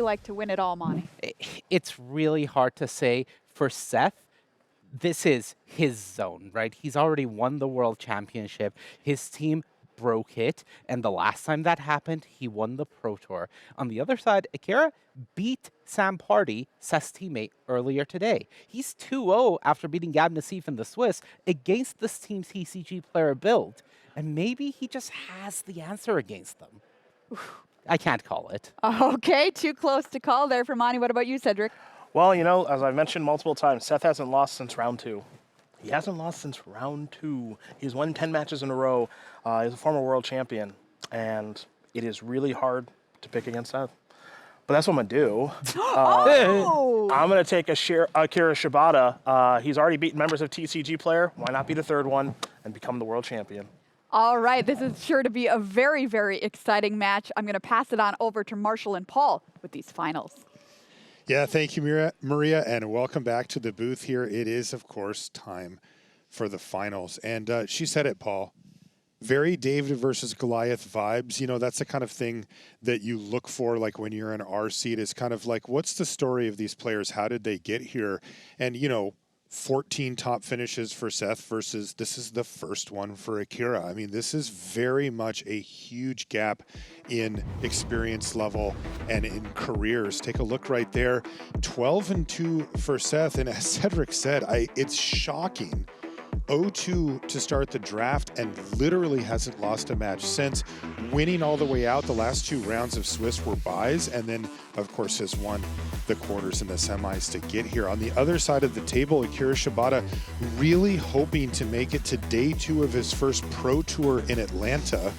like to win it all, Monty? It's really hard to say. For Seth, this is his zone, right? He's already won the world championship. His team broke it, and the last time that happened, he won the Pro Tour. On the other side, Akira beat Sam Party, Seth's teammate, earlier today. He's 2-0 after beating Gab Nassif and the Swiss against this team's TCG player build, and maybe he just has the answer against them. I can't call it. Okay, too close to call there for Monty. What about you, Cedric? Well, you know, as I've mentioned multiple times, Seth hasn't lost since round 2. He hasn't lost since round 2. He's won 10 matches in a row. He's a former world champion, and it is really hard to pick against Seth. But that's what I'm going to do. I'm going to take Akira Shibata. He's already beaten members of TCG player. Why not be the third one and become the world champion? All right, this is sure to be a very, very exciting match. I'm going to pass it on over to Marshall and Paul with these finals. Yeah, thank you, Maria, and welcome back to the booth here. It is, of course, time for the finals. And she said it, Paul. Very David versus Goliath vibes. You know, that's the kind of thing that you look for, like when you're in our seat. It's kind of like, what's the story of these players? How did they get here? And, you know, 14 top finishes for Seth versus this is the first one for Akira. I mean, this is very much a huge gap in experience level and in careers. Take a look right there. 12-2 for Seth. And as Cedric said, it's shocking. 0-2 to start the draft and literally hasn't lost a match since winning all the way out. The last 2 rounds of Swiss were buys, and then of course has won the quarters and the semis to get here. On the other side of the table, Akira Shibata really hoping to make it to day 2 of his first Pro Tour in Atlanta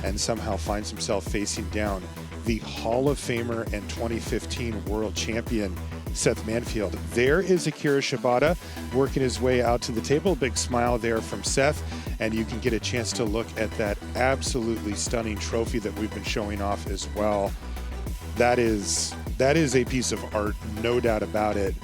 and somehow finds himself facing down the Hall of Famer and 2015 world champion Seth Manfield. There is Akira Shibata working his way out to the table. Big smile there from Seth, and you can get a chance to look at that absolutely stunning trophy that we've been showing off as well. That is a piece of art, no doubt about it,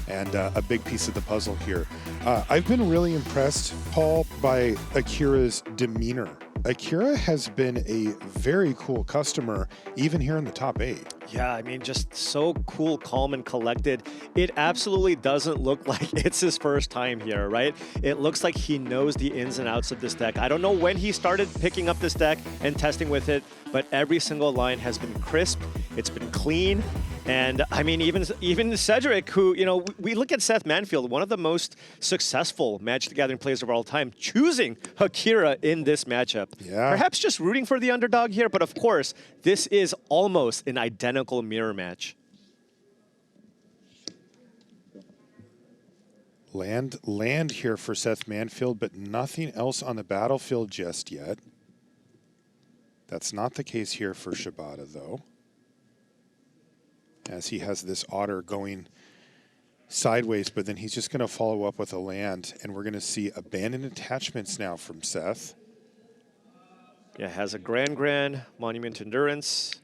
and a big piece of the puzzle here. I've been really impressed, Paul, by Akira's demeanor. Akira has been a very cool customer, even here in the top 8. Yeah, I mean, just so cool, calm, and collected. It absolutely doesn't look like it's his first time here, right? It looks like he knows the ins and outs of this deck. I don't know when he started picking up this deck and testing with it, but every single line has been crisp. It's been clean. And I mean, even Cedric, who, you know, we look at Seth Manfield, one of the most successful Magic the Gathering players of all time, choosing Akira in this matchup. Yeah. Perhaps just rooting for the underdog here, but of course, this is almost an identical mirror match. Land here for Seth Manfield, but nothing else on the battlefield just yet. That's not the case here for Shibata, though, as he has this otter going sideways, but then he's just going to follow up with a land, and we're going to see abandoned attachments now from Seth. Yeah, has a Grand Monument Endurance,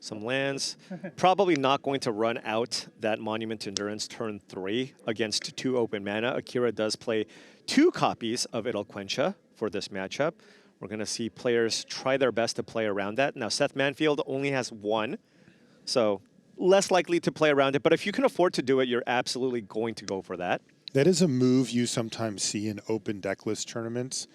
some lands. Probably not going to run out that Monument Endurance turn 3 against 2 open mana. Akira does play 2 copies of Idelquentia for this matchup. We're going to see players try their best to play around that. Now, Seth Manfield only has 1, so less likely to play around it. But if you can afford to do it, you're absolutely going to go for that. That is a move you sometimes see in open decklist tournaments,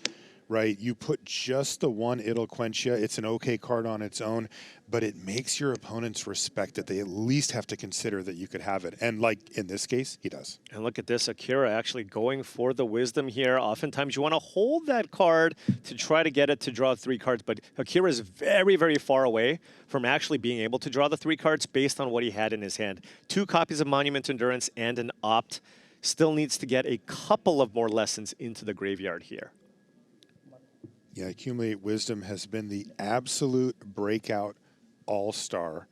right? You put just the 1 Idelquentia. It's an okay card on its own, but it makes your opponents respect it. They at least have to consider that you could have it. And like in this case, he does. And look at this, Akira actually going for the Wisdom here. Oftentimes you want to hold that card to try to get it to draw 3 cards, but Akira is very, very far away from actually being able to draw the 3 cards based on what he had in his hand. 2 copies of Monument Endurance and an Opt. Still needs to get a couple of more lessons into the graveyard here. Yeah, Accumulate Wisdom has been the absolute breakout all-star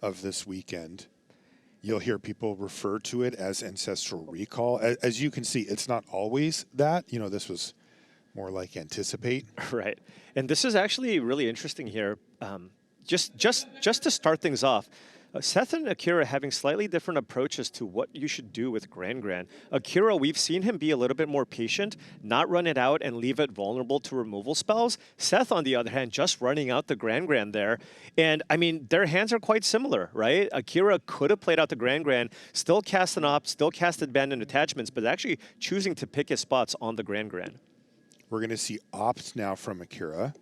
of this weekend. You'll hear people refer to it as Ancestral Recall. As you can see, it's not always that. You know, this was more like Anticipate. Right. And this is actually really interesting here. Just to start things off, Seth and Akira having slightly different approaches to what you should do with Gran Gran. Akira, we've seen him be a little bit more patient, not run it out and leave it vulnerable to removal spells. Seth, on the other hand, just running out the Gran Gran there. And I mean, their hands are quite similar, right? Akira could have played out the Gran Gran, still cast an op, still cast abandoned attachments, but actually choosing to pick his spots on the Gran Gran. We're going to see opt now from Akira.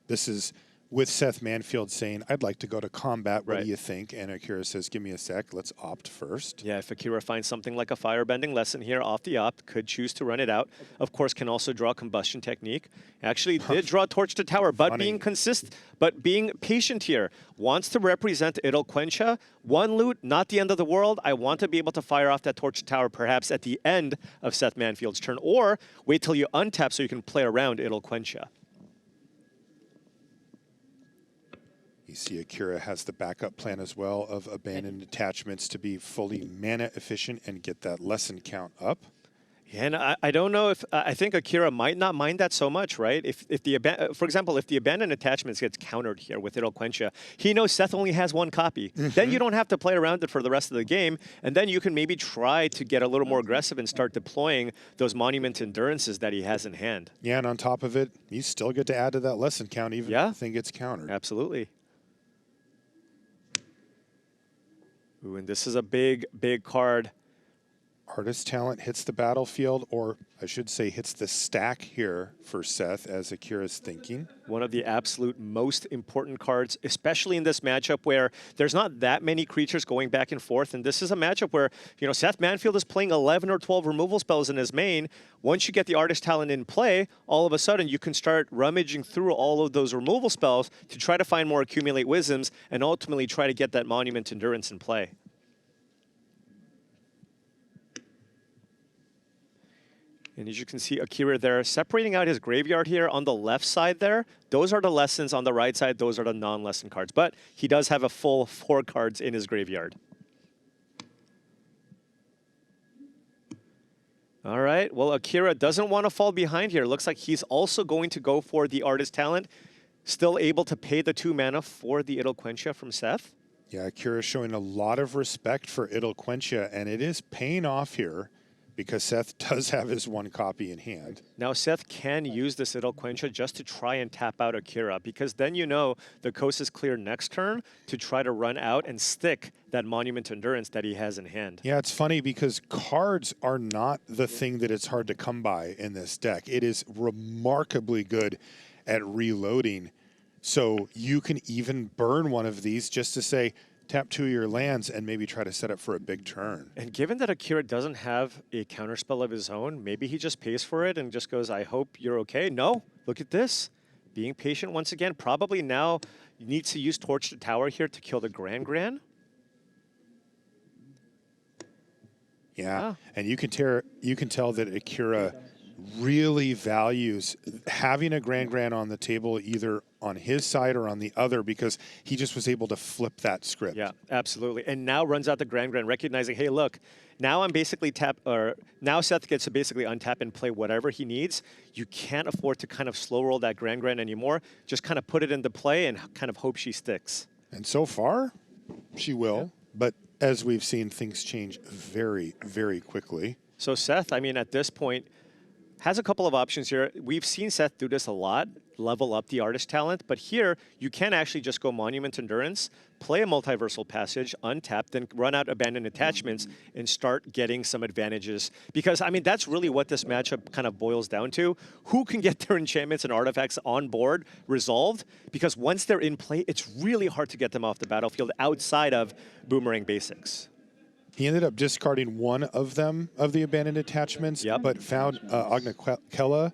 This is with Seth Manfield saying, I'd like to go to combat. What Right. do you think? And Akira says, give me a sec. Let's opt first. Yeah, if Akira finds something like a firebending lesson here off the op, could choose to run it out. Of course, can also draw combustion technique. Actually did draw torch to tower, but Funny. being consistent, but being patient here. Wants to represent Idol Quencha. One loot, not the end of the world. I want to be able to fire off that torch to tower perhaps at the end of Seth Manfield's turn, or wait till you untap so you can play around Idol Quencha. You see Akira has the backup plan as well of abandoned attachments to be fully mana efficient and get that lesson count up. Yeah, and I don't know if I think Akira might not mind that so much, right? If for example, if the abandoned attachments gets countered here with Idol Quencha, he knows Seth only has one copy. Then you don't have to play around it for the rest of the game, and then you can maybe try to get a little more aggressive and start deploying those Monument Endurances that he has in hand. Yeah, and on top of it, you still get to add to that lesson count even if the thing gets countered. Absolutely. Ooh, and this is a big, big card. Artist talent hits the battlefield, or I should say hits the stack here for Seth as Akira's thinking. One of the absolute most important cards, especially in this matchup where there's not that many creatures going back and forth. And this is a matchup where, you know, Seth Manfield is playing 11 or 12 removal spells in his main. Once you get the artist talent in play, all of a sudden you can start rummaging through all of those removal spells to try to find more accumulate wisdoms and ultimately try to get that Monument Endurance in play. And as you can see, Akira there, separating out his graveyard here on the left side there. Those are the lessons. On the right side, those are the non-lesson cards. But he does have a full 4 cards in his graveyard. All right, well, Akira doesn't want to fall behind here. Looks like he's also going to go for the artist talent. Still able to pay the 2 mana for the Idol Quencha from Seth. Yeah, Akira showing a lot of respect for Idol Quencha, and it is paying off here, because Seth does have his 1 copy in hand. Now Seth can use this Idol Quencha just to try and tap out Akira, because then you know the coast is clear next turn to try to run out and stick that Monument Endurance that he has in hand. Yeah, it's funny because cards are not the thing that it's hard to come by in this deck. It is remarkably good at reloading. So you can even burn one of these just to say, tap 2 of your lands and maybe try to set up for a big turn. And given that Akira doesn't have a counterspell of his own, maybe he just pays for it and just goes, I hope you're okay. No, look at this. Being patient once again. Probably now needs to use Torch to Tower here to kill the Gran Gran. Yeah, and you can tell that Akira really values having a Gran Gran on the table, either on his side or on the other, because he just was able to flip that script. Yeah, absolutely. And now runs out the Gran Gran, recognizing, hey, look, now I'm basically now Seth gets to basically untap and play whatever he needs. You can't afford to kind of slow roll that Gran Gran anymore. Just kind of put it into play and kind of hope she sticks. And so far, she will. But as we've seen, things change very, very quickly. So Seth, I mean, at this point, has a couple of options here. We've seen Seth do this a lot, level up the artist talent, but here you can actually just go Monument Endurance, play a Multiversal Passage, untap, then run out Abandoned Attachments and start getting some advantages. Because, I mean, that's really what this matchup kind of boils down to. Who can get their enchantments and artifacts on board resolved? Because once they're in play, it's really hard to get them off the battlefield outside of Boomerang Basics. He ended up discarding one of them, of the abandoned attachments, but found Agna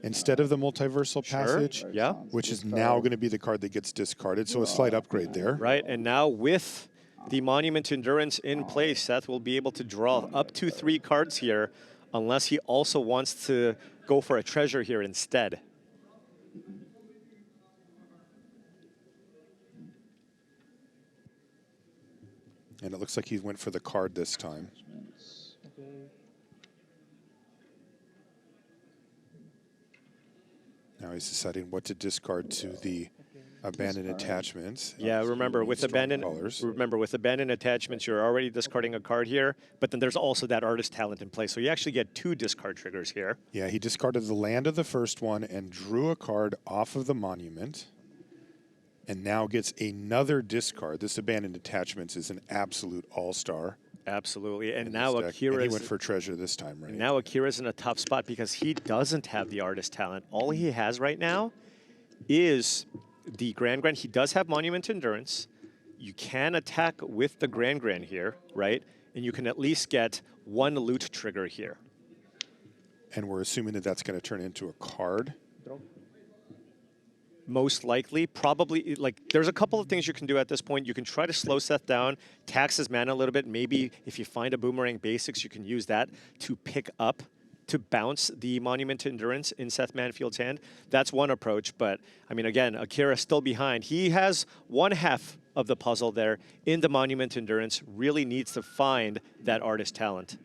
instead of the Multiversal Passage, which is now going to be the card that gets discarded. So a slight upgrade there. Right, and now with the Monument Endurance in place, Seth will be able to draw up to 3 cards here, unless he also wants to go for a treasure here instead. And it looks like he went for the card this time. Now he's deciding what to discard to the Abandoned attachments. Yeah, remember with abandoned colors. attachments, you're already discarding a card here, but then there's also that artist talent in play. So you actually get 2 discard triggers here. Yeah, he discarded the land of the first one and drew a card off of the monument, and now gets another discard. This abandoned attachments is an absolute all-star. Absolutely, and in now this deck. And Akira's he went for treasure this time, right? now Akira's in a tough spot because he doesn't have the artist talent. All he has right now is the Grand. He does have Monument Endurance. You can attack with the Grand here, right? And you can at least get 1 loot trigger here. And we're assuming that that's going to turn into a card. Most likely, probably, like, there's a couple of things you can do at this point. You can try to slow Seth down, tax his mana a little bit. Maybe if you find a Boomerang Basics, you can use that to pick up, to bounce the Monument to Endurance in Seth Manfield's hand. That's one approach, but, I mean, again, Akira still behind. He has 1/2 of the puzzle there in the Monument Endurance, really needs to find that artist talent.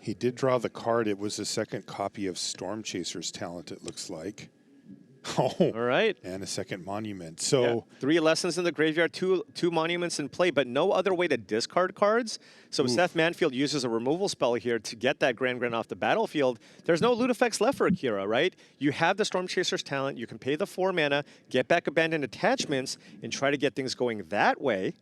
He did draw the card. It was a second copy of Storm Chaser's talent, it looks like. Oh, All right. and a second monument. So Yeah. 3 lessons in the graveyard, two monuments in play, but no other way to discard cards. So Seth Manfield uses a removal spell here to get that Grand off the battlefield. There's no loot effects left for Akira, right? You have the Storm Chaser's talent. You can pay the 4 mana, get back abandoned attachments, and try to get things going that way,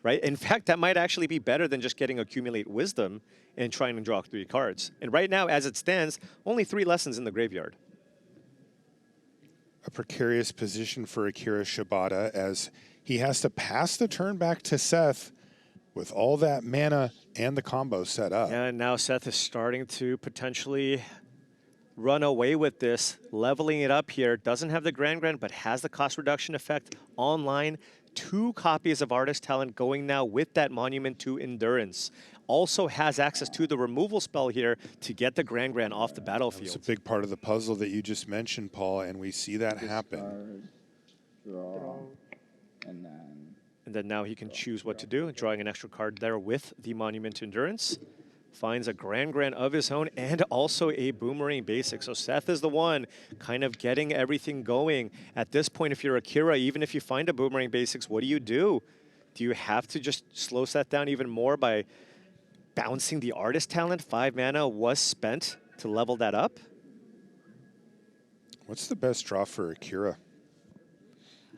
right? In fact, that might actually be better than just getting Accumulate Wisdom and trying to draw 3 cards. And right now, as it stands, only 3 lessons in the graveyard. a precarious position for Akira Shibata as he has to pass the turn back to Seth with all that mana and the combo set up. Yeah, and now Seth is starting to potentially run away with this, leveling it up here. Doesn't have the Grand, but has the cost reduction effect online. 2 copies of Artist Talent going now with that Monument to Endurance. Also has access to the removal spell here to get the Grand off the battlefield. It's a big part of the puzzle that you just mentioned, Paul, and we see that happen. Draw, and then now he can choose what to do, drawing an extra card there with the Monument to Endurance. Finds a Grand of his own and also a Boomerang Basic. So Seth is the one kind of getting everything going. At this point, if you're Akira, even if you find a Boomerang Basics, what do you do? Do you have to just slow Seth down even more by bouncing the Artist Talent? 5 mana was spent to level that up. What's the best draw for Akira?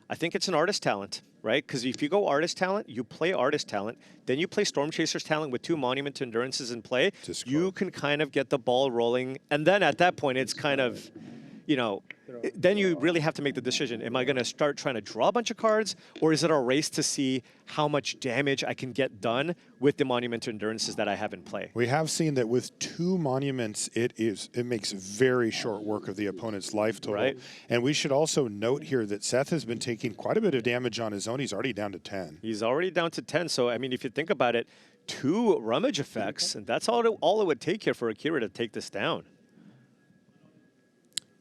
I think it's an Artist Talent, right? Because if you go Artist Talent, you play Artist Talent, then you play Storm Chaser's Talent with 2 Monument to Endurances in play, you can kind of get the ball rolling. And then at that point, it's kind of, you know, then you really have to make the decision. Am I going to start trying to draw a bunch of cards, or is it a race to see how much damage I can get done with the Monument to Endurances that I have in play? We have seen that with 2 monuments, it makes very short work of the opponent's life total. Right. And we should also note here that Seth has been taking quite a bit of damage on his own. He's already down to 10. He's already down to 10. So, I mean, if you think about it, 2 rummage effects, and that's all it would take here for Akira to take this down.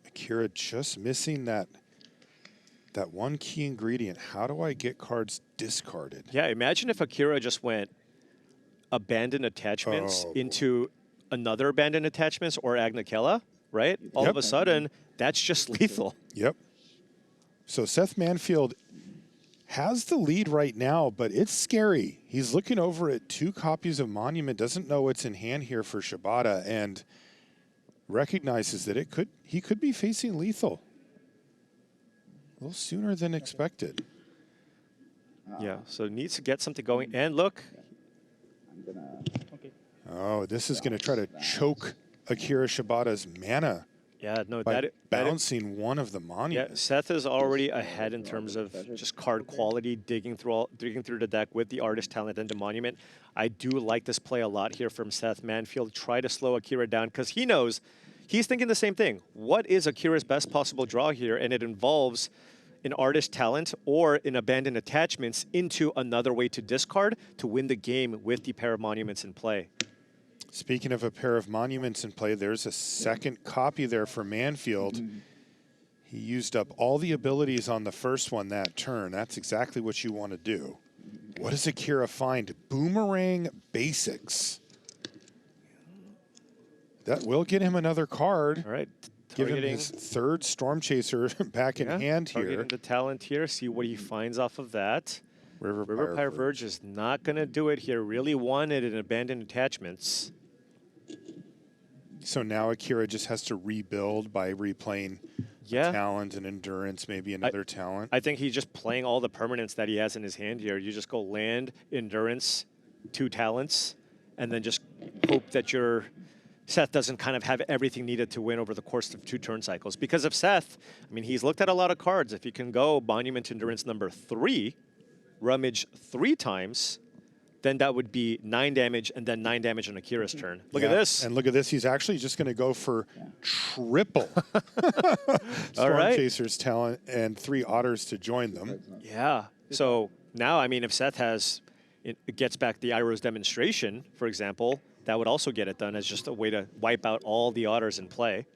Akira just missing that one key ingredient. How do I get cards discarded? Yeah, imagine if Akira just went Abandoned Attachments into another Abandoned Attachments or Agnikella, right? All of a sudden, that's just lethal. Yep. So Seth Manfield has the lead right now, but it's scary. He's looking over at 2 copies of Monument, doesn't know what's in hand here for Shibata, and recognizes that he could be facing lethal a little sooner than expected. Yeah, so needs to get something going. And look. Oh, this is going to try to choke Akira Shibata's mana Yeah, no, by bouncing one of the monuments. Yeah, Seth is already ahead in terms of just card quality, digging through the deck with the Artist Talent and the Monument. I do like this play a lot here from Seth Manfield. Try to slow Akira down because he knows, he's thinking the same thing. What is Akira's best possible draw here? And it involves an Artist Talent or an Abandoned Attachments into another way to discard to win the game with the pair of monuments in play. Speaking of a pair of monuments in play, there's a second copy there for Manfield. He used up all the abilities on the first one that turn. That's exactly what you want to do. What does Akira find? Boomerang Basics. That will get him another card. All right. Give him Targeting. his third Storm Chaser back in hand here. Targeting the talent here, see what he finds off of that. River Pyre Verge is not going to do it here. Really wanted an abandoned attachments. So now Akira just has to rebuild by replaying talent and endurance, maybe another talent. I think he's just playing all the permanents that he has in his hand here. You just go land, endurance, 2 talents, and then just hope that your Seth doesn't kind of have everything needed to win over the course of 2 turn cycles. Because of Seth, I mean, he's looked at a lot of cards. If you can go Monument Endurance number 3, rummage 3 times, then that would be 9 damage and then 9 damage on Akira's turn. Look at this. And look at this. He's actually just going to go for triple Storm Chaser's talent and 3 Otters to join them. Yeah. So now, I mean, if Seth gets back the Iroh's demonstration, for example, that would also get it done as just a way to wipe out all the Otters in play.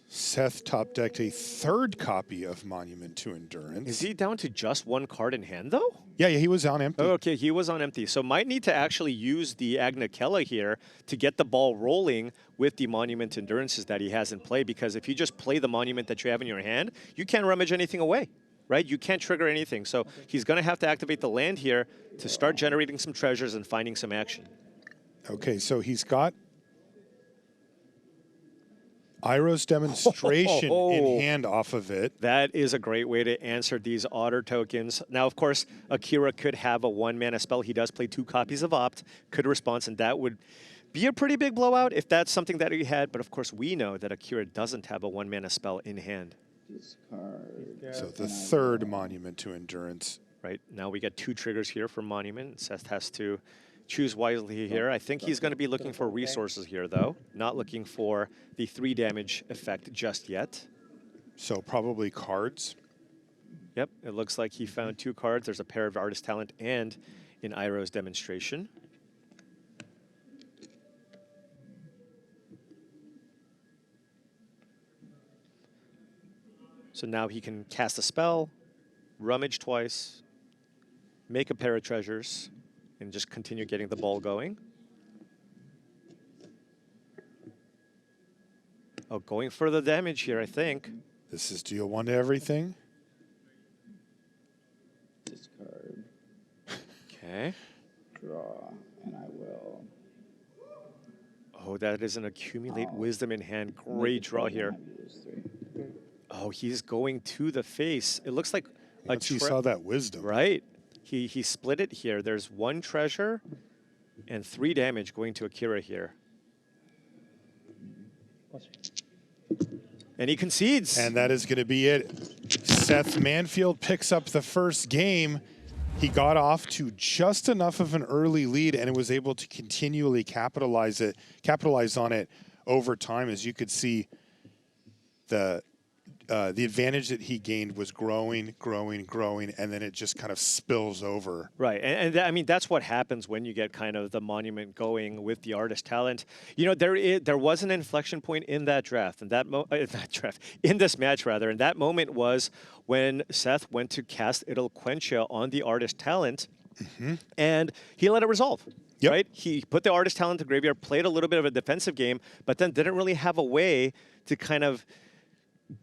Seth top decked a 3rd copy of Monument to Endurance. Is he down to just 1 card in hand, though? Yeah, he was on empty. Oh, okay, he was on empty. So might need to actually use the Agnikella here to get the ball rolling with the Monument Endurances that he has in play, because if you just play the Monument that you have in your hand, you can't rummage anything away, right? You can't trigger anything. So he's going to have to activate the land here to start generating some treasures and finding some action. Okay, so he's got Iroh's demonstration in hand off of it. That is a great way to answer these Otter tokens. Now, of course, Akira could have a 1-mana spell. He does play 2 copies of Opt, could response, and that would be a pretty big blowout if that's something that he had. But of course, we know that Akira doesn't have a 1-mana spell in hand. So the 3rd Monument to Endurance. Right, now we get 2 triggers here for Monument. Seth has to choose wisely here. I think he's going to be looking for resources here, though. Not looking for the 3 damage effect just yet. So probably cards. Yep, it looks like he found 2 cards. There's a pair of Artist Talent and in Iroh's demonstration. So now he can cast a spell, rummage twice, make a pair of treasures, and just continue getting the ball going. Oh, going for the damage here, I think. This is deal 1 to everything. Discard. Okay. Draw, and I will. Oh, that is an accumulate wisdom in hand. Great draw here. Oh, he's going to the face. It looks like Once he saw that wisdom. Right. He split it here. There's 1 treasure and 3 damage going to Akira here. And he concedes. And that is going to be it. Seth Manfield picks up the first game. He got off to just enough of an early lead and was able to continually capitalize on it over time. As you could see, the advantage that he gained was growing, and then it just kind of spills over. Right, and I mean, that's what happens when you get kind of the Monument going with the Artist Talent. You know, there was an inflection point in that draft, and in this match rather, and that moment was when Seth went to cast Eloquentia on the Artist Talent, and he let it resolve. Yep. Right, he put the Artist Talent to graveyard, played a little bit of a defensive game, but then didn't really have a way to kind of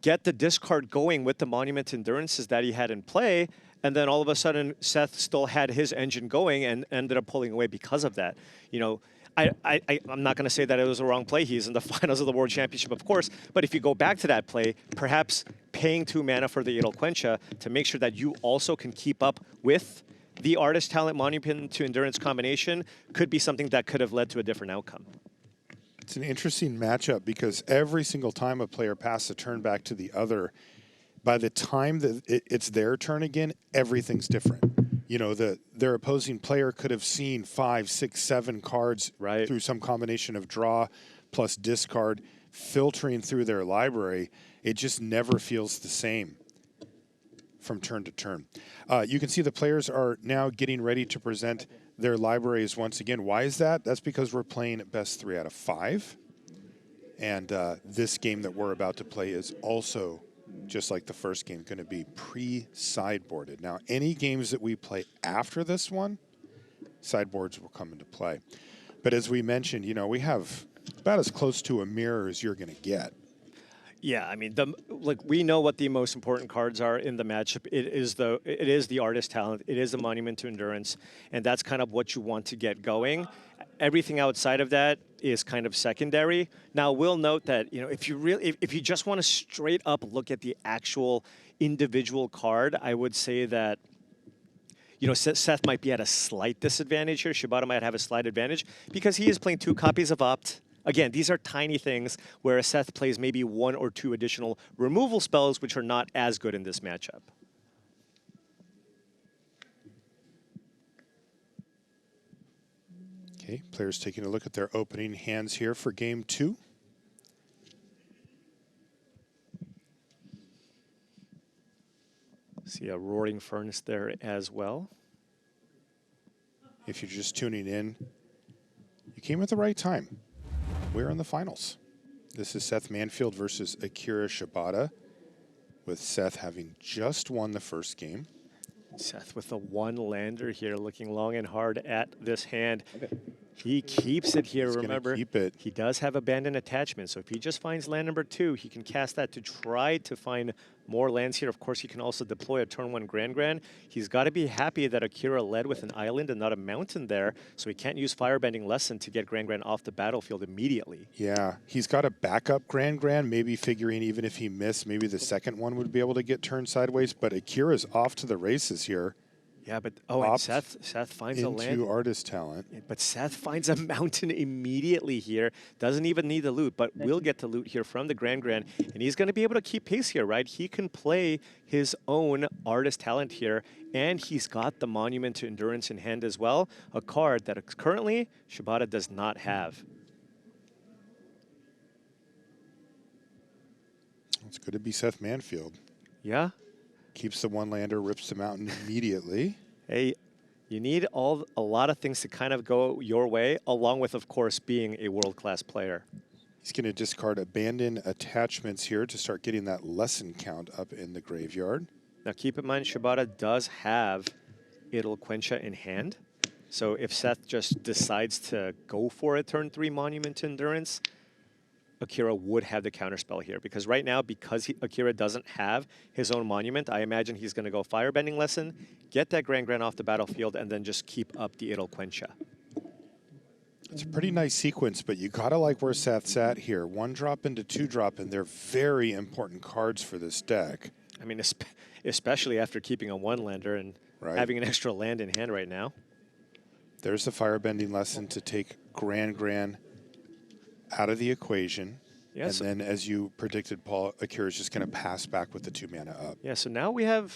get the discard going with the Monument Endurances that he had in play, and then all of a sudden Seth still had his engine going and ended up pulling away because of that. You know, I'm not going to say that it was a wrong play. He's in the finals of the World Championship, of course, but if you go back to that play, perhaps paying 2 mana for the Eloquentia to make sure that you also can keep up with the Artist Talent Monument to Endurance combination could be something that could have led to a different outcome. It's an interesting matchup because every single time a player passes a turn back to the other, by the time that it's their turn again, everything's different. You know, their opposing player could have seen 5, 6, 7 cards through some combination of draw plus discard, filtering through their library. It just never feels the same from turn to turn. You can see the players are now getting ready to present their libraries once again. Why is that? That's because we're playing at best 3 out of 5. And this game that we're about to play is also, just like the first game, going to be pre-sideboarded. Now, any games that we play after this one, sideboards will come into play. But as we mentioned, you know, we have about as close to a mirror as you're going to get. Yeah, I mean, we know what the most important cards are in the matchup. It is the artist talent. It is the monument to endurance, and that's kind of what you want to get going. Everything outside of that is kind of secondary. Now, we'll note that if you just want to straight up look at the actual individual card, I would say that Seth might be at a slight disadvantage here. Shibata might have a slight advantage because he is playing 2 copies of Opt. Again, these are tiny things, whereas Seth plays maybe 1 or 2 additional removal spells, which are not as good in this matchup. Okay, players taking a look at their opening hands here for game 2. See a Roaring Furnace there as well. If you're just tuning in, you came at the right time. We're in the finals. This is Seth Manfield versus Akira Shibata, with Seth having just won the first game. Seth with the 1 lander here, looking long and hard at this hand. He keeps it here, He's remember. keep it. He does have Abandoned Attachment, so if he just finds land number 2, he can cast that to try to find more lands here. Of course, he can also deploy a turn 1 Grand Grand. He's got to be happy that Akira led with an island and not a mountain there, so he can't use Firebending Lesson to get Grand Grand off the battlefield immediately. Yeah, he's got a backup Grand Grand, maybe figuring even if he missed, maybe the second one would be able to get turned sideways, but Akira's off to the races here. Yeah, but and Seth finds a land. Into artist talent. But Seth finds a mountain immediately here. Doesn't even need the loot, but will get the loot here from the Grand Grand. And he's going to be able to keep pace here, right? He can play his own artist talent here. And he's got the Monument to Endurance in hand as well. A card that currently Shibata does not have. It's good to be Seth Manfield. Yeah. Keeps the 1 lander, rips the mountain immediately. Hey, you need a lot of things to kind of go your way, along with, of course, being a world-class player. He's going to discard Abandoned Attachments here to start getting that lesson count up in the graveyard. Now, keep in mind, Shibata does have Idle Quencha in hand. So if Seth just decides to go for a turn 3 Monument to Endurance, Akira would have the counterspell here. Because right now, because Akira doesn't have his own monument, I imagine he's going to go Firebending Lesson, get that Grand Grand off the battlefield, and then just keep up the Idle Quencha. It's a pretty nice sequence, but you got to like where Seth's at here. 1 drop into 2 drop, and they're very important cards for this deck. I mean, especially after keeping a 1-lander and having an extra land in hand right now. There's the Firebending Lesson to take Grand Grand out of the equation. Yeah, and then, as you predicted, Paul, Akira's just going to pass back with the 2 mana up. Yeah, so now we have,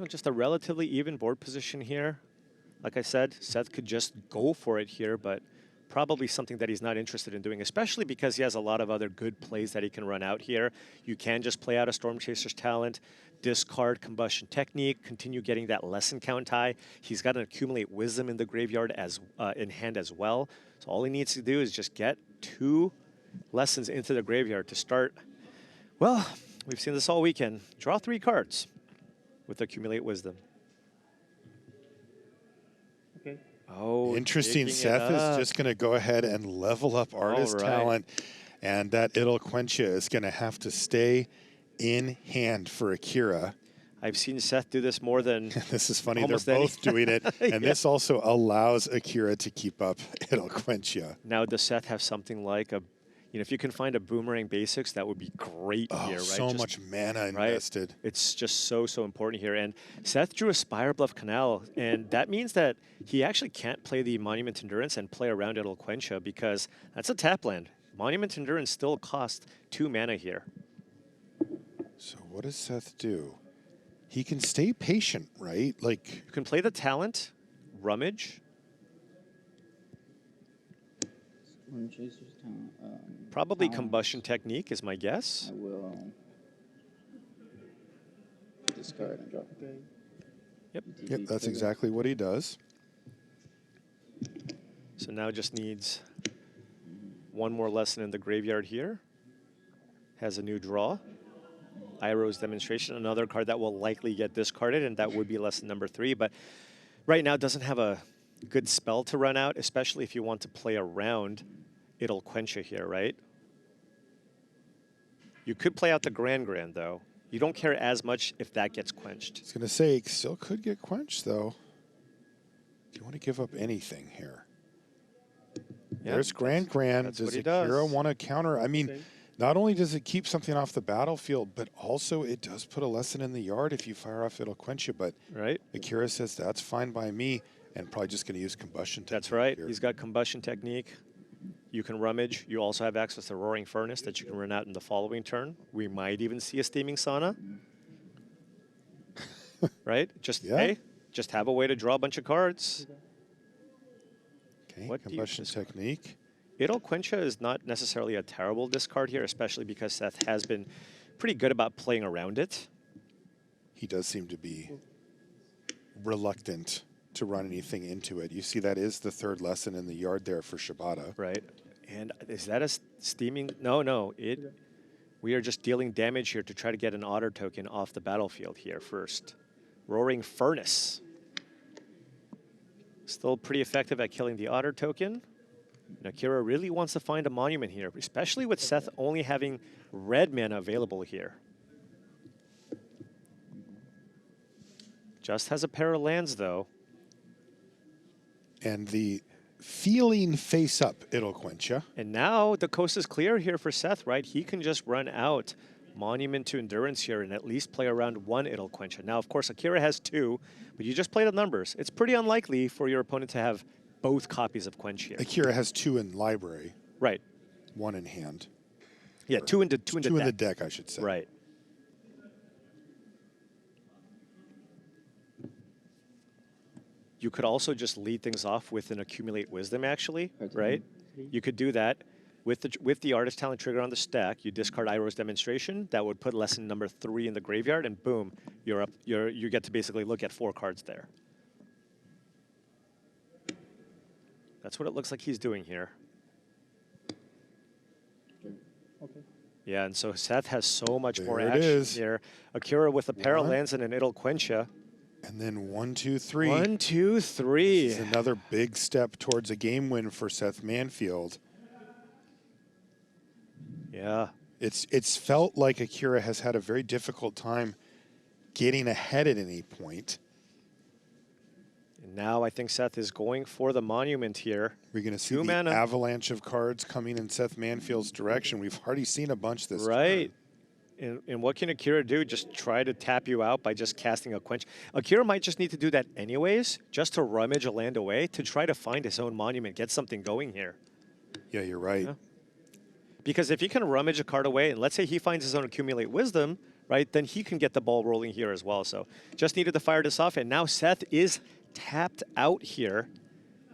just a relatively even board position here. Like I said, Seth could just go for it here, but probably something that he's not interested in doing, especially because he has a lot of other good plays that he can run out here. You can just play out a Storm Chaser's talent, discard Combustion Technique, continue getting that lesson count high. He's got an Accumulate Wisdom in the graveyard as in hand as well. So all he needs to do is just get 2 lessons into the graveyard to start. Well, we've seen this all weekend. Draw 3 cards with Accumulate Wisdom. Okay. Oh, interesting. Seth is just going to go ahead and level up artist talent, and that Idle Quencha is going to have to stay in hand for Akira. I've seen Seth do this more than this is funny. They're both doing it, and this also allows Akira to keep up Idle Quencha. Now, does Seth have something like a, if you can find a Boomerang Basics, that would be great here, right? So much mana invested. It's just so important here. And Seth drew a Spire Bluff Canal, and that means that he actually can't play the Monument Endurance and play around Idle Quencha because that's a tap land. Monument Endurance still costs 2 mana here. So what does Seth do? He can stay patient, right? Like, you can play the talent, Rummage. Storm Chaser's talent. Probably talent. Combustion Technique is my guess. I will discard and drop a guy. Yep, that's exactly what he does. So now just needs 1 more lesson in the graveyard here. Has a new draw. Iroh's Demonstration, another card that will likely get discarded, and that would be lesson number 3. But right now doesn't have a good spell to run out, especially if you want to play around Idle Quencha here, right? You could play out the Grand though. You don't care as much if that gets quenched. I was going to say, still could get quenched, though. Do you want to give up anything here? Yeah, There's Grand. that's Does what he Akira does. want to counter? I mean, Okay. not only does it keep something off the battlefield, but also it does put a lesson in the yard. If you fire off, it'll quench you. But Right? Akira says that's fine by me, and probably just going to use combustion technique. That's right. here. He's got combustion technique. You can rummage. You also have access to Roaring Furnace that you can run out in the following turn. We might even see a Steaming Sauna. Right? Just, Yeah. hey, just have a way to draw a bunch of cards. Okay, What do you combustion discard? technique. Idle Quencha is not necessarily a terrible discard here, especially because Seth has been pretty good about playing around it. He does seem to be reluctant to run anything into it. You see, that is the third lesson in the yard there for Shibata. Right. And is that a steaming? No. We are just dealing damage here to try to get an otter token off the battlefield here first. Roaring Furnace. Still pretty effective at killing the otter token. And Akira really wants to find a monument here, especially with Seth only having red mana available here. Just has a pair of lands, though. And the feeling face up, it'll quench ya. And now the coast is clear here for Seth, right? He can just run out Monument to Endurance here and at least play around one Idle Quencha. Now, of course, Akira has two, but you just play the numbers. It's pretty unlikely for your opponent to have both copies of Quench here. Akira has two in library, Right. one in hand. Yeah, two in the deck, I should say. Right. You could also just lead things off with an Accumulate Wisdom, actually, right? You could do that. With the Artist Talent trigger on the stack, you discard Iroh's Demonstration. That would put lesson number 3 in the graveyard, and boom, you're up. You get to basically look at 4 cards there. That's what it looks like he's doing here. Okay. Yeah, and so Seth has so much more There it action is. here. Akira with a pair of One. lands and an Idle Quencha. And then 1, 2, 3. 1, 2, 3. This is another big step towards a game win for Seth Manfield. Yeah. It's felt like Akira has had a very difficult time getting ahead at any point. And now I think Seth is going for the monument here. We're going to see 2 the mana. avalanche of cards coming in Seth Manfield's direction. We've already seen a bunch this Right. turn. And what can Akira do? Just try to tap you out by just casting a quench. Akira might just need to do that anyways, just to rummage a land away to try to find his own monument, get something going here. Yeah, you're right. Yeah. Because if he can rummage a card away, and let's say he finds his own Accumulate Wisdom, right, then he can get the ball rolling here as well. So just needed to fire this off, and now Seth is tapped out here.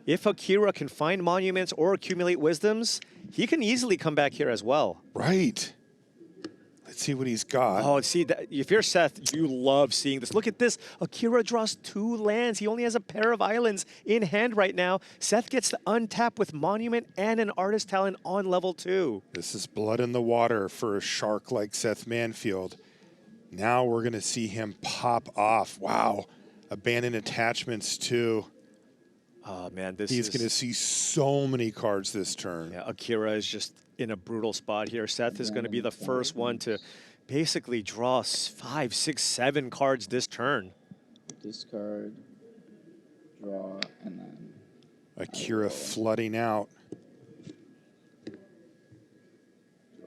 If Akira can find monuments or accumulate wisdoms, he can easily come back here as well. Right. Let's see what he's got. Oh, see, if you're Seth, you love seeing this. Look at this. Akira draws 2 lands. He only has a pair of islands in hand right now. Seth gets to untap with Monument and an Artist Talent on level 2. This is blood in the water for a shark like Seth Manfield. Now we're going to see him pop off. Wow. Abandoned attachments too. Oh, man, this He's is... going to see so many cards this turn. Yeah, Akira is just in a brutal spot here. Seth is going to be the first one to basically draw 5, 6, 7 cards this turn. Discard, draw, and then Akira flooding out.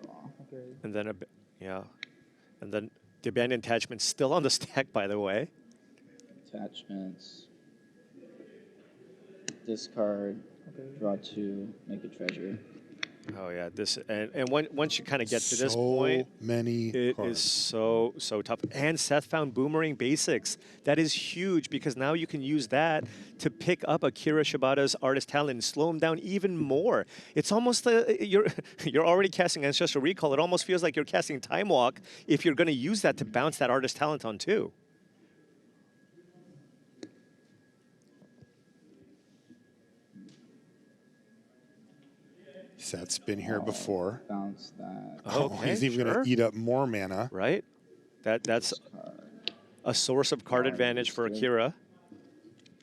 draw. Okay. And then, yeah. And then the abandoned attachment's still on the stack, by the way. Attachments. Discard, draw 2, make a treasure. Oh, yeah. This and once you kind of get to this So point, many it cards. is so tough. And Seth found Boomerang Basics. That is huge because now you can use that to pick up Akira Shibata's Artist Talent and slow him down even more. It's almost you're already casting Ancestral Recall. It almost feels like you're casting Time Walk if you're going to use that to bounce that Artist Talent on too. Seth's been here before. Bounce that. Okay, He's even going sure. to eat up more mana. Right? That's Card. a source of card advantage for Akira.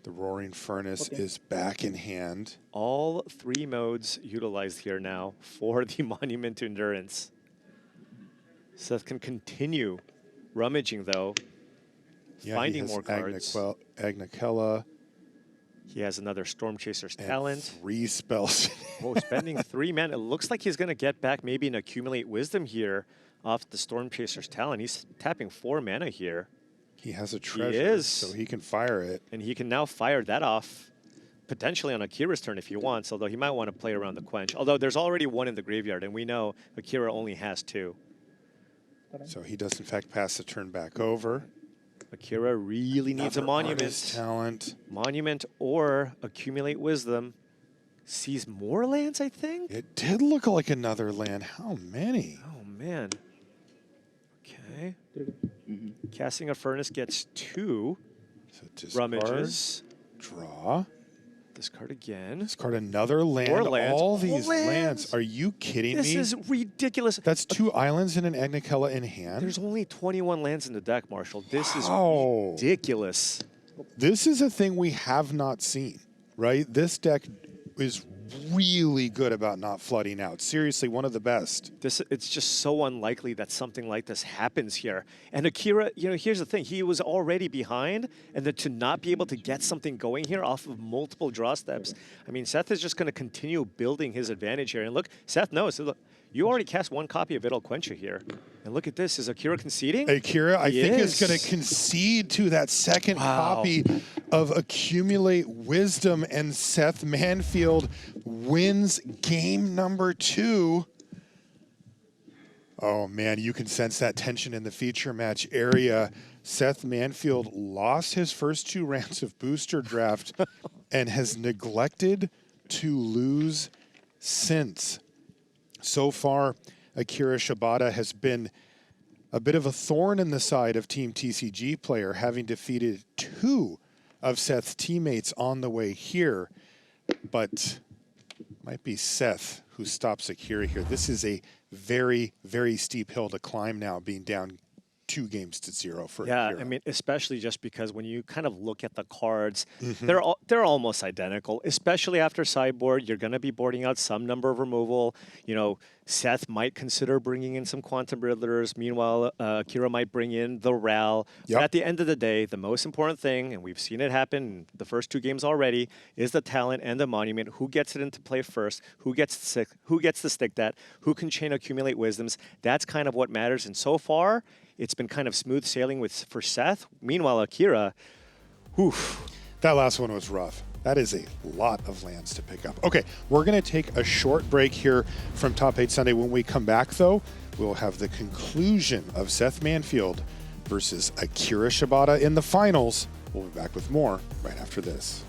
The Roaring Furnace is back in hand. All 3 modes utilized here now for the Monument to Endurance. Seth can continue rummaging, though, finding more cards. Agnicella. He has another Storm Chaser's and talent. 3 spells. Oh, spending 3 mana. It looks like he's going to get back maybe an Accumulate Wisdom here off the Storm Chaser's talent. He's tapping 4 mana here. He has a treasure, is. so he can fire it. And he can now fire that off, potentially on Akira's turn if he wants, although he might want to play around the Quench. Although there's already 1 in the graveyard, and we know Akira only has 2. So he does, in fact, pass the turn back over. Akira really needs a Another Monument. artist talent. Monument or Accumulate Wisdom. Sees more lands, I think? It did look like another land. How many? Oh, man. Okay. Casting a Furnace gets 2. So discard, Rummages. draw. Discard again. Discard another land. More lands. All More these lands. lands. Are you kidding This me? is ridiculous. That's 2 islands and an Agnicella in hand. There's only 21 lands in the deck, Marshall. This is Wow. ridiculous. This is a thing we have not seen, right? This deck is really good about not flooding out. Seriously, one of the best. It's just so unlikely that something like this happens here. And Akira, here's the thing. He was already behind, and then to not be able to get something going here off of multiple draw steps, I mean, Seth is just going to continue building his advantage here. And look, Seth knows. Look, you already cast 1 copy of It'll Quench You here. And look at this. Is Akira conceding? Akira, I think, is is. going to concede to that second copy of Accumulate Wisdom, and Seth Manfield wins game number 2. Oh, man, you can sense that tension in the feature match area. Seth Manfield lost his first 2 rounds of booster draft and has neglected to lose since. So far, Akira Shibata has been a bit of a thorn in the side of Team TCG player, having defeated 2 of Seth's teammates on the way here. But might be Seth who stops Akira here. This is a very, very steep hill to climb now, being down 2-0 for Akira. I mean, especially just because when you kind of look at the cards, they're almost identical. Especially after sideboard, you're going to be boarding out some number of removal. Seth might consider bringing in some Quantum Riddlers. Meanwhile, Akira might bring in the Ral. Yep. But at the end of the day, the most important thing, and we've seen it happen in the first 2 games already, is the talent and the Monument. Who gets it into play first? Who gets to stick that? Who can chain Accumulate Wisdoms? That's kind of what matters. And so far, it's been kind of smooth sailing for Seth. Meanwhile, Akira, That last one was rough. That is a lot of lands to pick up. Okay, we're going to take a short break here from Top 8 Sunday. When we come back, though, we'll have the conclusion of Seth Manfield versus Akira Shibata in the finals. We'll be back with more right after this.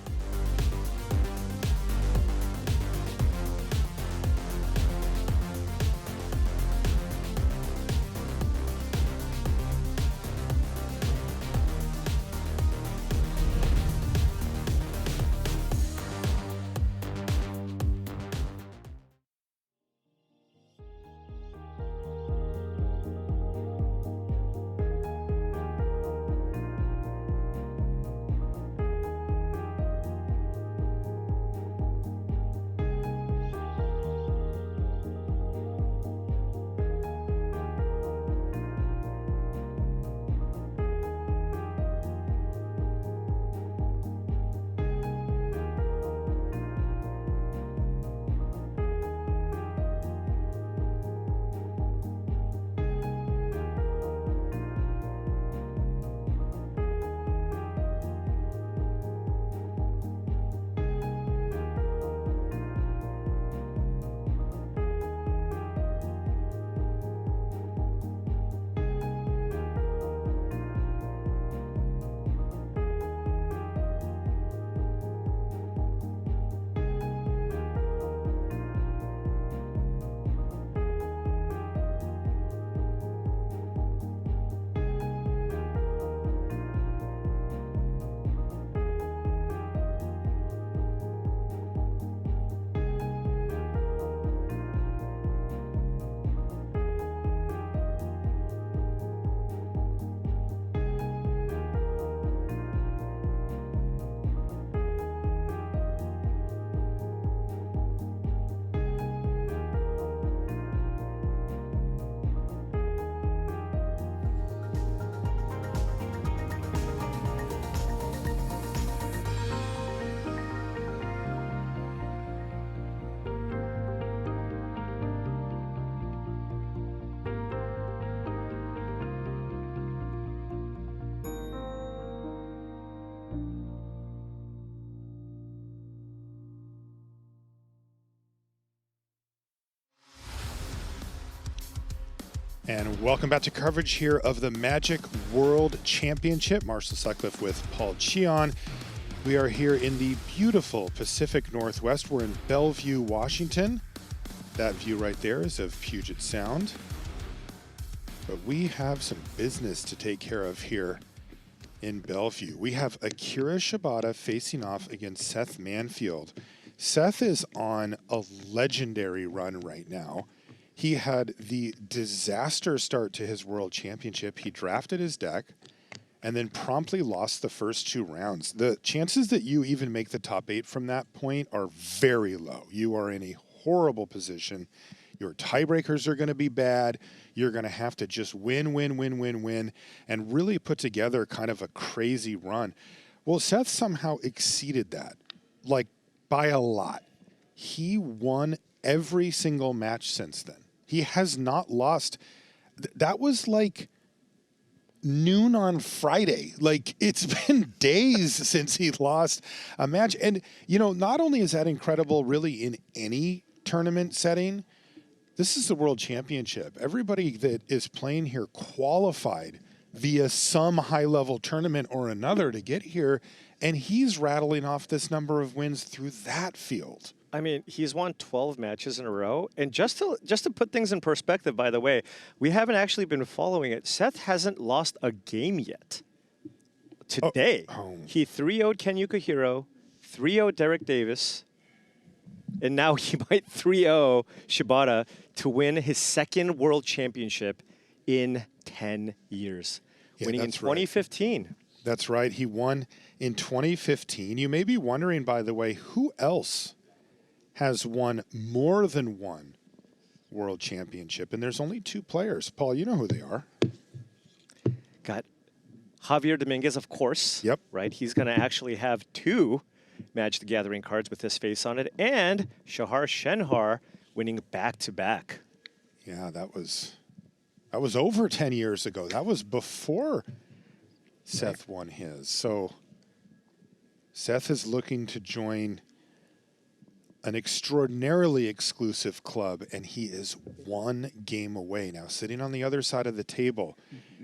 And welcome back to coverage here of the Magic World Championship. Marshall Sutcliffe with Paul Cheon. We are here in the beautiful Pacific Northwest. We're in Bellevue, Washington. That view right there is of Puget Sound. But we have some business to take care of here in Bellevue. We have Akira Shibata facing off against Seth Manfield. Seth is on a legendary run right now. He had the disaster start to his World Championship. He drafted his deck and then promptly lost the first 2 rounds. The chances that you even make the top 8 from that point are very low. You are in a horrible position. Your tiebreakers are going to be bad. You're going to have to just win, and really put together kind of a crazy run. Well, Seth somehow exceeded that, like by a lot. He won every single match since then. He has not lost. That was like noon on Friday. Like, it's been days since he lost a match. And, you know, not only is that incredible really in any tournament setting, this is the World Championship. Everybody that is playing here qualified via some high-level tournament or another to get here, and he's rattling off this number of wins through that field. I mean, he's won 12 matches in a row. And just to put things in perspective, by the way, we haven't actually been following it. Seth hasn't lost a game yet. Today, he 3-0'd Ken Yukihiro, 3-0'd Derek Davis, and now he might 3-0 Shibata to win his 2nd World Championship in 10 years, winning in 2015. Right. That's right. He won in 2015. You may be wondering, by the way, who else has won more than one World Championship? And there's only 2 players. Paul, you know who they are. Got Javier Dominguez, of course. Yep. Right? He's going to actually have 2 Magic the Gathering cards with his face on it. And Shahar Shenhar winning back-to-back. Yeah, that was over 10 years ago. That was before Seth won his. So Seth is looking to join an extraordinarily exclusive club, and he is 1 game away. Now, sitting on the other side of the table,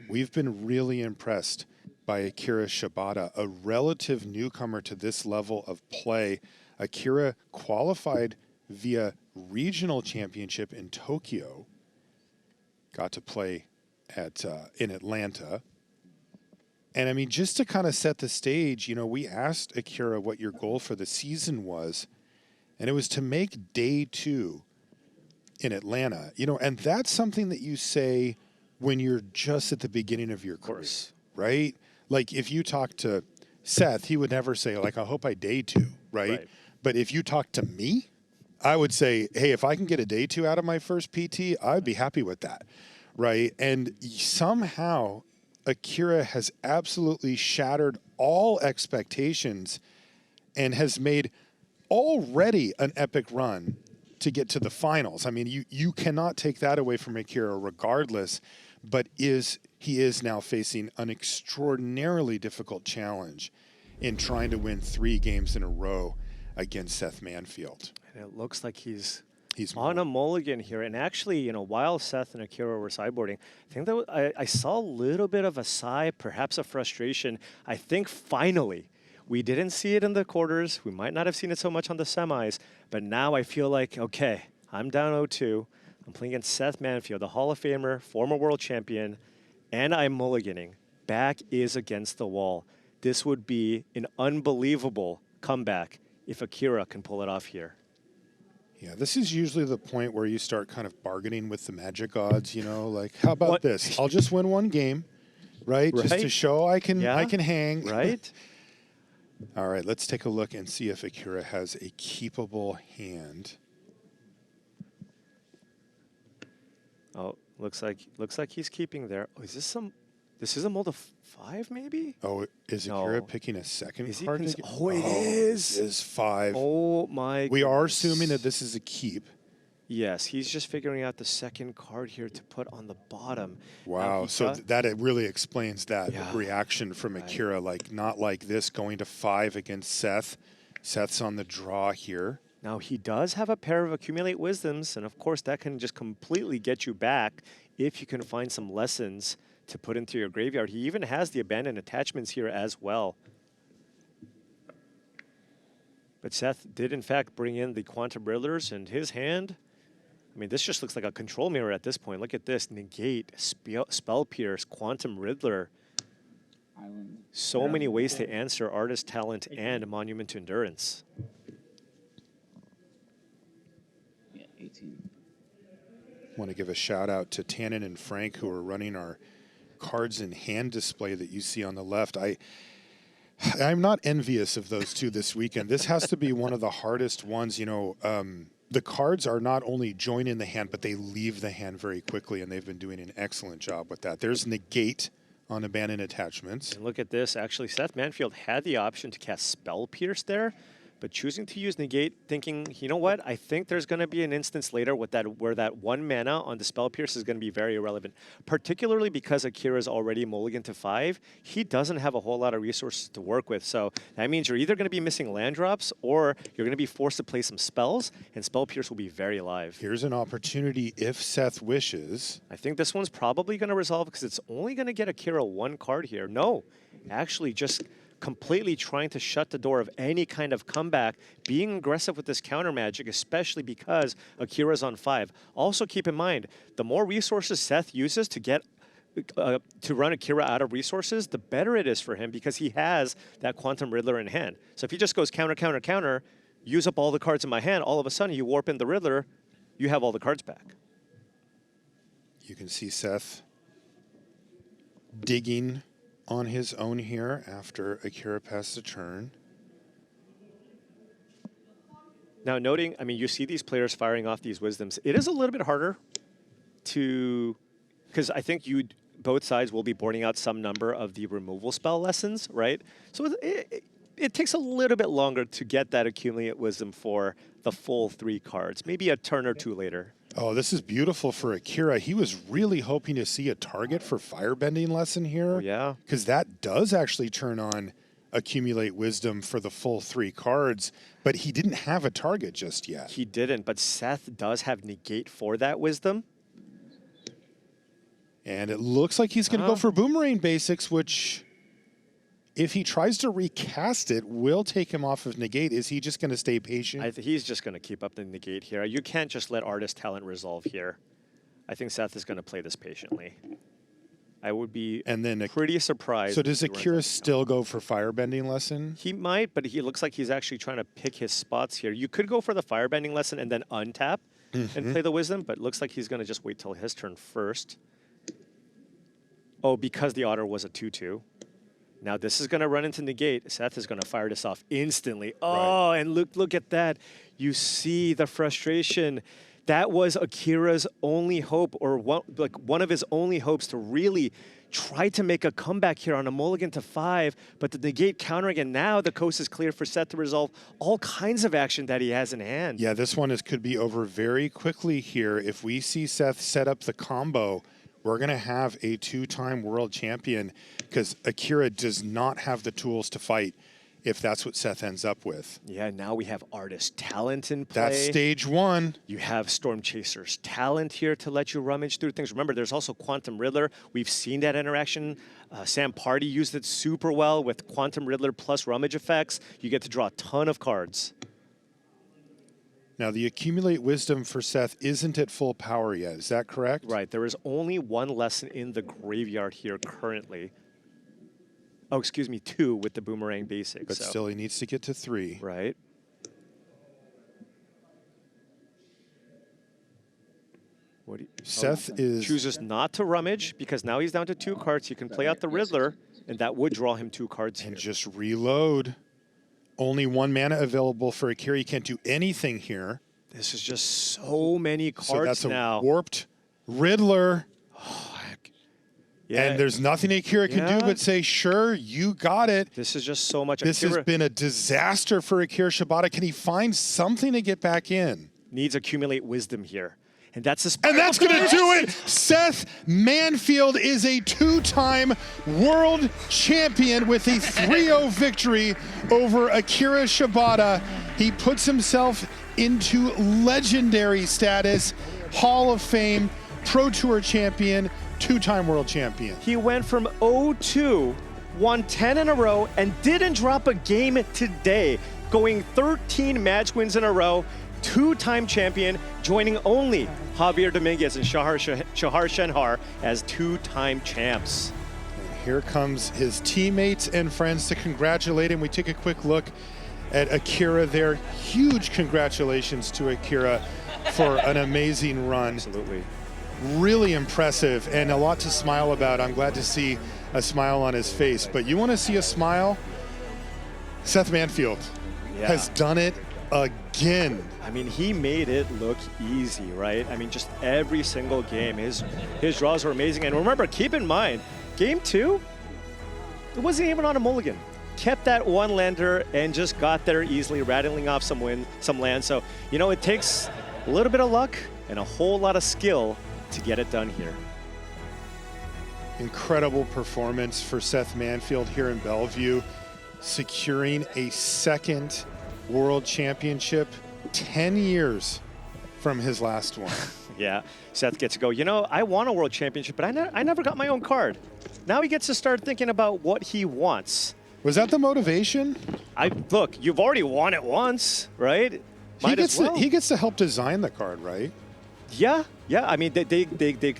we've been really impressed by Akira Shibata, a relative newcomer to this level of play. Akira qualified via regional championship in Tokyo, got to play at in Atlanta. And I mean, just to kind of set the stage, you know, we asked Akira what your goal for the season was, and it was to make day 2 in Atlanta. You know, and that's something that you say when you're just at the beginning of your course, right? Like, if you talk to Seth, he would never say, like, I hope I day 2, right? But if you talk to me, I would say, hey, if I can get a day 2 out of my first PT, I'd be happy with that, right? And somehow Akira has absolutely shattered all expectations and has made already an epic run to get to the finals. I mean, you cannot take that away from Akira regardless, but he is now facing an extraordinarily difficult challenge in trying to win 3 games in a row against Seth Manfield. And it looks like he's on a mulligan here. And actually, you know, while Seth and Akira were sideboarding, I think that I saw a little bit of a sigh, perhaps a frustration. I think finally, we didn't see it in the quarters. We might not have seen it so much on the semis. But now I feel like, okay, I'm down 0-2. I'm playing against Seth Manfield, the Hall of Famer, former world champion, and I'm mulliganing. Back is against the wall. This would be an unbelievable comeback if Akira can pull it off here. Yeah, this is usually the point where you start kind of bargaining with the Magic odds, you know, like, how about this? I'll just win 1 game, right? Just to show I can hang. Right? All right, let's take a look and see if Akira has a keepable hand. Oh, looks like he's keeping there. Oh, is this is a mold of 5 maybe? Oh, is Akira picking a second card? It is. It is 5. Oh my We are goodness. assuming that this is a keep. Yes, he's just figuring out the second card here to put on the bottom. Wow, so that it really explains that reaction from Akira, like not like this going to 5 against Seth. Seth's on the draw here. Now he does have a pair of Accumulate Wisdoms, and of course that can just completely get you back if you can find some lessons to put into your graveyard. He even has the abandoned attachments here as well. But Seth did, in fact, bring in the Quantum Riddlers, and his hand, I mean, this just looks like a control mirror at this point. Look at this. Negate, Spell Pierce, Quantum Riddler. Island. So many ways to answer Artist Talent and Monument to Endurance. Yeah, 18. Want to give a shout out to Tannen and Frank, who are running our cards in hand display that you see on the left. I'm not envious of those two this weekend. This has to be one of the hardest ones. You know, the cards are not only join in the hand, but they leave the hand very quickly, and they've been doing an excellent job with that. There's Negate on abandoned attachments. And look at this. Actually, Seth Manfield had the option to cast Spell Pierce there, but choosing to use Negate, thinking, you know what, I think there's going to be an instance later with that where that 1 mana on the Spell Pierce is going to be very irrelevant, particularly because Akira is already mulligan to 5. He doesn't have a whole lot of resources to work with, so that means you're either going to be missing land drops or you're going to be forced to play some spells, and Spell Pierce will be very live. Here's an opportunity if Seth wishes. I think this one's probably going to resolve because it's only going to get Akira 1 card here. No, actually just completely trying to shut the door of any kind of comeback, being aggressive with this counter magic, especially because Akira's on 5. Also keep in mind, the more resources Seth uses to get to run Akira out of resources, the better it is for him because he has that Quantum Riddler in hand. So if he just goes counter, counter, counter, use up all the cards in my hand, all of a sudden you warp in the Riddler, you have all the cards back. You can see Seth digging on his own here after Akira passed the turn. Now noting, I mean, you see these players firing off these wisdoms. It is a little bit harder to, because I think both sides will be boarding out some number of the removal spell lessons, right? So it takes a little bit longer to get that accumulate wisdom for the full 3 cards, maybe a turn or 2 later. Oh, this is beautiful for Akira. He was really hoping to see a target for Firebending Lesson here. Oh, yeah. Because that does actually turn on Accumulate Wisdom for the full 3 cards, but he didn't have a target just yet. He didn't, but Seth does have Negate for that Wisdom. And it looks like he's going to go for Boomerang Basics, which, if he tries to recast it, will take him off of Negate. Is he just going to stay patient? He's just going to keep up the Negate here. You can't just let Artist Talent resolve here. I think Seth is going to play this patiently. I would be pretty surprised. So does Akira still go for Firebending Lesson? He might, but he looks like he's actually trying to pick his spots here. You could go for the Firebending Lesson and then untap and play the Wisdom, but it looks like he's going to just wait till his turn first. Oh, because the Otter was a 2/2. Now this is going to run into Negate. Seth is going to fire this off instantly. Oh, right. And look at that. You see the frustration. That was Akira's only hope, or one of his only hopes to really try to make a comeback here on a mulligan to 5, but the Negate countering, and now the coast is clear for Seth to resolve all kinds of action that he has in hand. Yeah, this one could be over very quickly here. If we see Seth set up the combo, we're going to have a 2-time world champion because Akira does not have the tools to fight if that's what Seth ends up with. Yeah, now we have Artist Talent in play. That's stage 1. You have Storm Chaser's Talent here to let you rummage through things. Remember, there's also Quantum Riddler. We've seen that interaction. Sam Party used it super well with Quantum Riddler plus rummage effects. You get to draw a ton of cards. Now, the Accumulate Wisdom for Seth isn't at full power yet. Is that correct? Right. There is only 1 lesson in the graveyard here currently. Oh, excuse me, 2 with the Boomerang Basic. But still, he needs to get to 3. Right. Seth chooses not to rummage because now he's down to 2 cards. He can play out the Riddler, and that would draw him 2 cards here. And just reload. Only 1 mana available for Akira. He can't do anything here. This is just so many cards now. So that's a warped Riddler. Oh, heck. Yeah. And there's nothing Akira can do but say, sure, you got it. This is just so much. This has been a disaster for Akira Shibata. Can he find something to get back in? Needs Accumulate Wisdom here. And that's going to do it. Seth Manfield is a 2-time world champion with a 3-0 victory over Akira Shibata. He puts himself into legendary status, Hall of Fame, Pro Tour champion, 2-time world champion. He went from 0-2, won 10 in a row, and didn't drop a game today, going 13 match wins in a row, 2-time champion, joining only Javier Dominguez and Shahar Shenhar as 2-time champs. And here comes his teammates and friends to congratulate him. We take a quick look at Akira there. Huge congratulations to Akira for an amazing run. Absolutely. Really impressive and a lot to smile about. I'm glad to see a smile on his face. But you want to see a smile? Seth Manfield has done it again. I mean, he made it look easy, right? I mean, just every single game, his draws were amazing. And remember, keep in mind, game 2, it wasn't even on a mulligan. Kept that one lander and just got there easily, rattling off some land. So, you know, it takes a little bit of luck and a whole lot of skill to get it done here. Incredible performance for Seth Manfield here in Bellevue, securing a second world championship 10 years from his last one. Yeah, Seth gets to go, you know, I won a world championship, but I never got my own card. Now he gets to start thinking about what he wants. Was that the motivation? Look, you've already won it once, right? He gets to help design the card, right? Yeah. I mean, they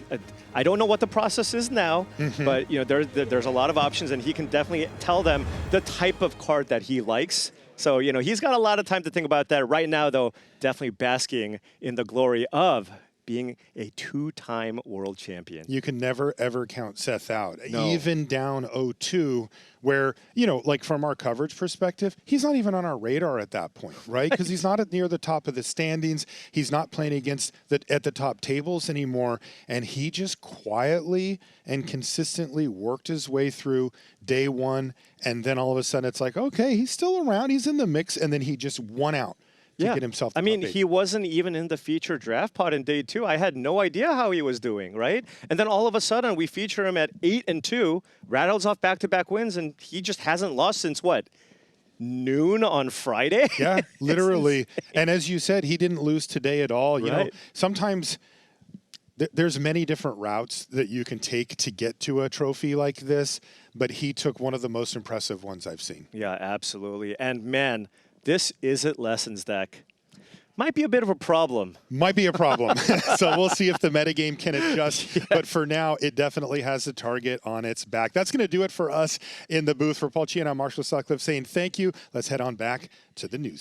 I don't know what the process is now, but you know, there's a lot of options, and he can definitely tell them the type of card that he likes. So, you know, he's got a lot of time to think about that. Right now, though, definitely basking in the glory of being a 2-time world champion. You can never, ever count Seth out. No. Even down 0-2, where, you know, like from our coverage perspective, he's not even on our radar at that point, right? Because he's not near the top of the standings. He's not playing against at the top tables anymore. And he just quietly and consistently worked his way through day 1. And then all of a sudden it's like, okay, he's still around. He's in the mix. And then he just won out. To get himself. I mean, he wasn't even in the feature draft pod in day 2. I had no idea how he was doing, right? And then all of a sudden, we feature him at 8-2, rattles off back-to-back wins, and he just hasn't lost since what? Noon on Friday? Yeah, literally. And as you said, he didn't lose today at all. You know, sometimes there's many different routes that you can take to get to a trophy like this, but he took one of the most impressive ones I've seen. Yeah, absolutely. And man, this isn't lessons deck. Might be a bit of a problem. Might be a problem. So we'll see if the metagame can adjust. Yeah. But for now, it definitely has the target on its back. That's going to do it for us in the booth. For Paul Chi and I'm Marshall Sutcliffe saying thank you. Let's head on back to the news.